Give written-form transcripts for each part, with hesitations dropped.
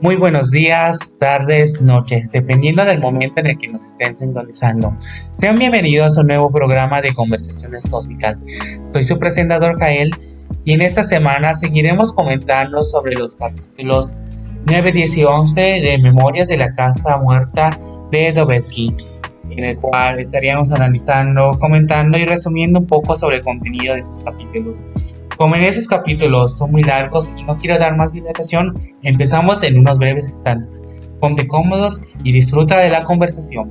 Muy buenos días, tardes, noches, dependiendo del momento en el que nos estén sintonizando. Sean bienvenidos a un nuevo programa de Conversaciones Cósmicas. Soy su presentador Jael y en esta semana seguiremos comentando sobre los capítulos 9, 10 y 11 de Memorias de la Casa Muerta de Dobesky, en el cual estaríamos analizando, comentando y resumiendo un poco sobre el contenido de esos capítulos. Como en esos capítulos son muy largos y no quiero dar más dilatación, empezamos en unos breves instantes. Ponte cómodos y disfruta de la conversación.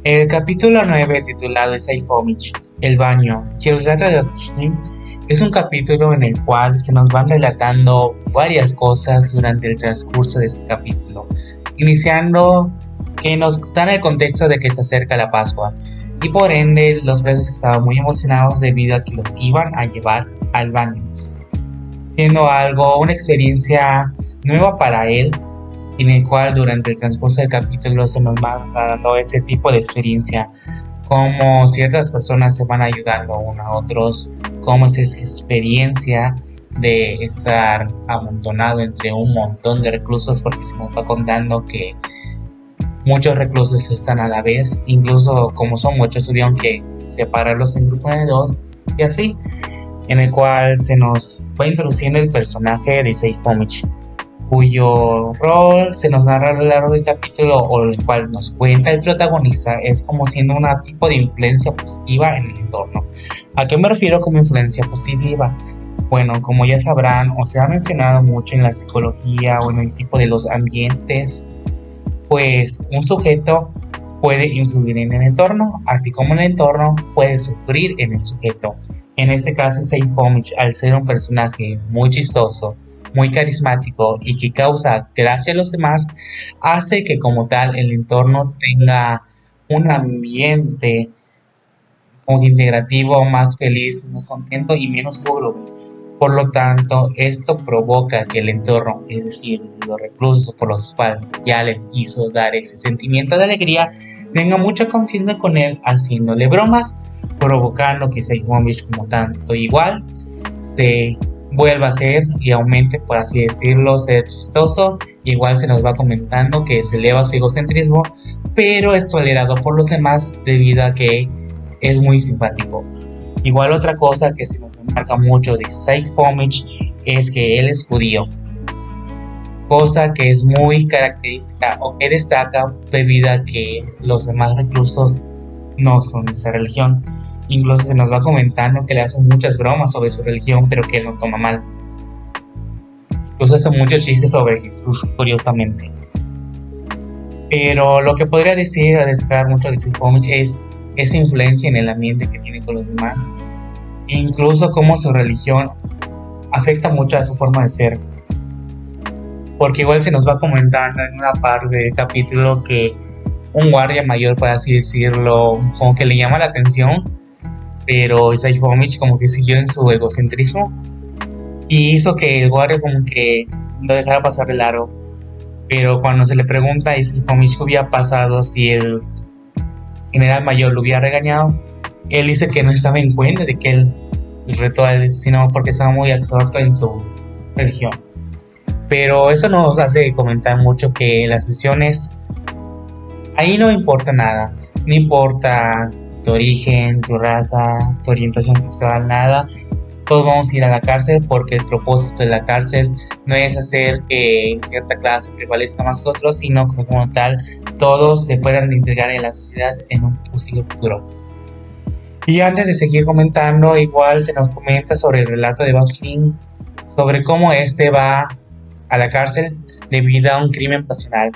El capítulo 9, titulado Seifovich, el baño y el relato de Okushnin, es un capítulo en el cual se nos van relatando varias cosas durante el transcurso de este capítulo, iniciando que nos dan el contexto de que se acerca la Pascua, y por ende los presos estaban muy emocionados debido a que los iban a llevar al baño, siendo algo, una experiencia nueva para él, en el cual durante el transcurso del capítulo se nos va dando ese tipo de experiencia, cómo ciertas personas se van ayudando unos a otros, cómo es esa experiencia de estar amontonado entre un montón de reclusos, porque se nos va contando que muchos reclusos están a la vez, incluso como son muchos tuvieron que separarlos en grupos de dos, y así, en el cual se nos va introduciendo el personaje de Seifovich, cuyo rol se nos narra a lo largo del capítulo, o el cual nos cuenta el protagonista, es como siendo un tipo de influencia positiva en el entorno. ¿A qué me refiero como influencia positiva? Bueno, como ya sabrán o se ha mencionado mucho en la psicología o en el tipo de los ambientes, pues un sujeto puede influir en el entorno, así como el entorno puede sufrir en el sujeto. En este caso, Seifovich, al ser un personaje muy chistoso, muy carismático y que causa gracia a los demás, hace que como tal el entorno tenga un ambiente como integrativo, más feliz, más contento y menos lúgubre. Por lo tanto, esto provoca que el entorno, es decir, los reclusos por los cuales ya les hizo dar ese sentimiento de alegría, tenga mucha confianza con él, haciéndole bromas, provocando que Seifovich como tanto igual se vuelva a ser y aumente, por así decirlo, ser chistoso. Igual se nos va comentando que se eleva su egocentrismo, pero es tolerado por los demás debido a que es muy simpático. Igual otra cosa que se nos marca mucho de Seifovich es que él es judío, cosa que es muy característica o que destaca debido a que los demás reclusos no son de esa religión. Incluso se nos va comentando que le hacen muchas bromas sobre su religión, pero que él no toma mal. Incluso hace muchos chistes sobre Jesús, curiosamente. Pero lo que podría decir a destacar mucho de Seifovich es esa influencia en el ambiente que tiene con los demás, e incluso cómo su religión afecta mucho a su forma de ser, porque igual se nos va comentando en una parte del capítulo que un guardia mayor, por así decirlo, como que le llama la atención, pero Seifovich como que siguió en su egocentrismo y hizo que el guardia como que lo dejara pasar de largo. Pero cuando se le pregunta a Seifovich qué hubiera pasado si el general mayor lo hubiera regañado, él dice que no estaba en cuenta de que él retó a él, sino porque estaba muy absorto en su religión. Pero eso nos hace comentar mucho que las misiones, ahí no importa nada, no importa tu origen, tu raza, tu orientación sexual, nada. Todos vamos a ir a la cárcel porque el propósito de la cárcel no es hacer que cierta clase prevalezca más que otros, sino que como tal todos se puedan integrar en la sociedad en un posible futuro. Y antes de seguir comentando, igual se nos comenta sobre el relato de Bausling, sobre cómo este va a la cárcel debido a un crimen pasional,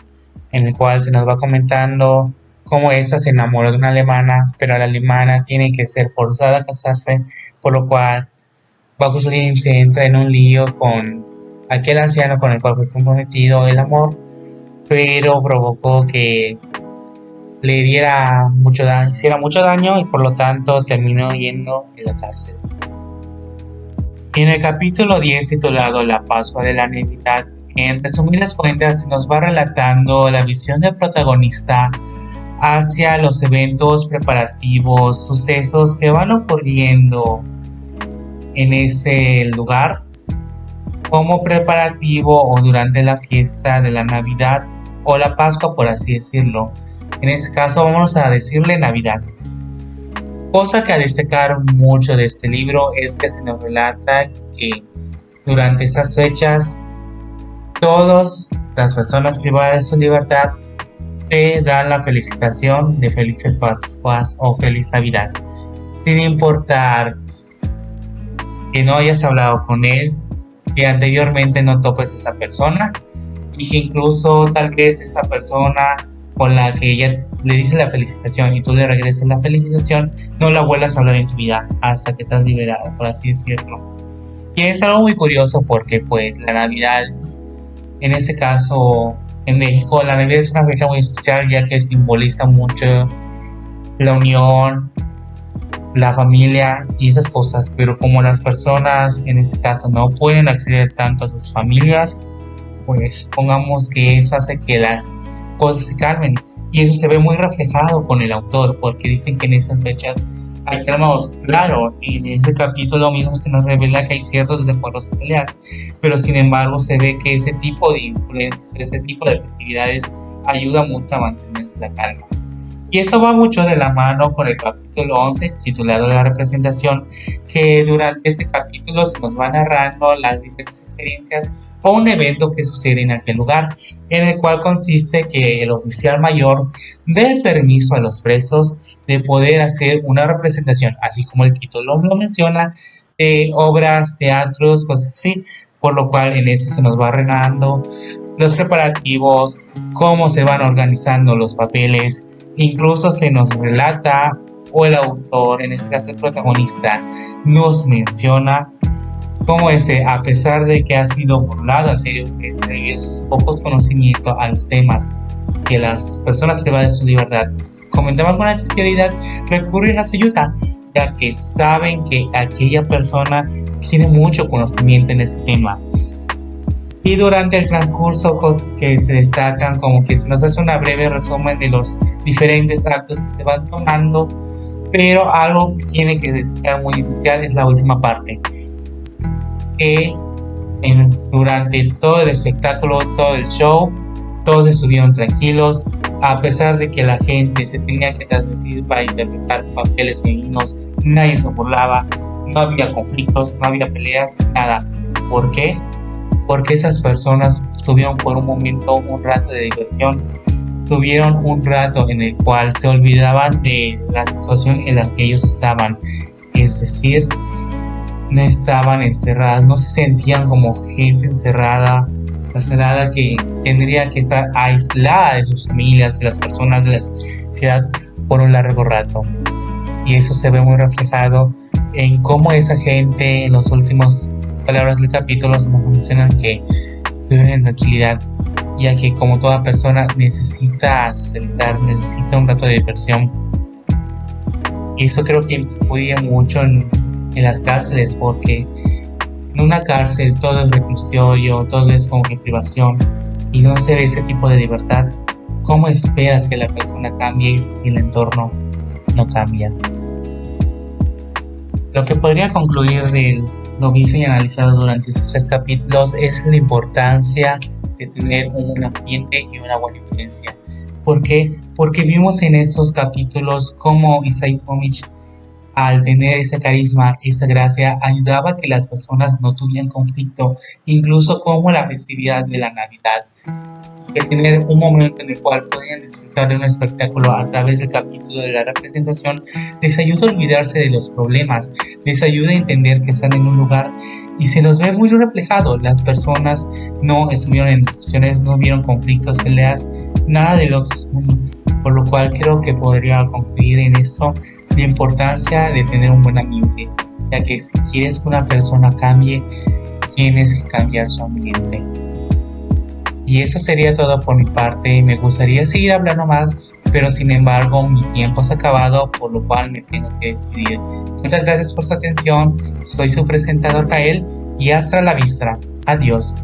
en el cual se nos va comentando cómo esta se enamoró de una alemana, pero la alemana tiene que ser forzada a casarse, por lo cual Bakuslin se entra en un lío con aquel anciano con el cual fue comprometido el amor, pero provocó que le hiciera mucho daño y por lo tanto terminó yendo en la cárcel. En el capítulo 10 titulado La Pascua de la Navidad, en resumidas cuentas se nos va relatando la visión del protagonista hacia los eventos preparativos, sucesos que van ocurriendo en ese lugar, como preparativo o durante la fiesta de la Navidad o la Pascua, por así decirlo. En este caso vamos a decirle Navidad. Cosa que a destacar mucho de este libro es que se nos relata que durante estas fechas todas las personas privadas de su libertad te dan la felicitación de Felices Pascuas o Feliz Navidad, sin importar que no hayas hablado con él, que anteriormente no topes a esa persona y que incluso tal vez esa persona con la que ella le dice la felicitación y tú le regreses la felicitación, no la vuelvas a hablar en tu vida hasta que estás liberado, por así decirlo. Y es algo muy curioso porque pues la Navidad, en este caso en México, la Navidad es una fecha muy especial ya que simboliza mucho la unión, la familia y esas cosas, pero como las personas en este caso no pueden acceder tanto a sus familias, pues pongamos que eso hace que las cosas se calmen y eso se ve muy reflejado con el autor porque dicen que en esas fechas hay calmados. Claro, en ese capítulo mismo se nos revela que hay ciertos desacuerdos y peleas, pero sin embargo se ve que ese tipo de influencias, ese tipo de festividades ayuda mucho a mantenerse la calma. Y eso va mucho de la mano con el capítulo 11, titulado La representación, que durante este capítulo se nos va narrando las diversas experiencias o un evento que sucede en aquel lugar, en el cual consiste que el oficial mayor dé el permiso a los presos de poder hacer una representación, así como el título lo menciona, de obras, teatros, cosas así, por lo cual en ese se nos va narrando los preparativos, cómo se van organizando los papeles. Incluso se nos relata, o el autor, en este caso el protagonista, nos menciona cómo a pesar de que ha sido burlado anteriormente debido a sus pocos conocimientos a los temas que las personas privadas de su libertad comentaban con anterioridad, recurren a su ayuda, ya que saben que aquella persona tiene mucho conocimiento en ese tema. Y durante el transcurso, cosas que se destacan, como que se nos hace una breve resumen de los diferentes actos que se van tomando, pero algo que tiene que destacar muy especial es la última parte, que durante todo el espectáculo, todo el show, todos estuvieron tranquilos, a pesar de que la gente se tenía que transmitir para interpretar papeles femeninos, nadie se burlaba, no había conflictos, no había peleas, nada. ¿Por qué? Porque esas personas tuvieron por un momento un rato de diversión, tuvieron un rato en el cual se olvidaban de la situación en la que ellos estaban, es decir, no estaban encerradas, no se sentían como gente encerrada que tendría que estar aislada de sus familias, de las personas de la sociedad por un largo rato. Y eso se ve muy reflejado en cómo esa gente en los últimos palabras del capítulo nos mencionan que viven en tranquilidad, ya que como toda persona necesita socializar, necesita un rato de diversión. Y eso creo que influye mucho en las cárceles, porque en una cárcel todo es reclusorio, todo es como que privación y no se ve ese tipo de libertad. ¿Cómo esperas que la persona cambie si el entorno no cambia? Lo que podría concluir de lo visto y analizado durante estos 3 capítulos es la importancia de tener un buen ambiente y una buena influencia. ¿Por qué? Porque vimos en estos capítulos cómo Isai Homich, al tener ese carisma, esa gracia, ayudaba a que las personas no tuvieran conflicto, incluso como la festividad de la Navidad. De tener un momento en el cual podían disfrutar de un espectáculo a través del capítulo de la representación, les ayuda a olvidarse de los problemas, les ayuda a entender que están en un lugar y se nos ve muy reflejado. Las personas no estuvieron en discusiones, no vieron conflictos, peleas, nada de otro mundo, por lo cual creo que podría concluir en esto la importancia de tener un buen ambiente, ya que si quieres que una persona cambie, tienes que cambiar su ambiente. Y eso sería todo por mi parte. Me gustaría seguir hablando más, pero sin embargo mi tiempo se ha acabado, por lo cual me tengo que despedir. Muchas gracias por su atención. Soy su presentador Jael y hasta la vista. Adiós.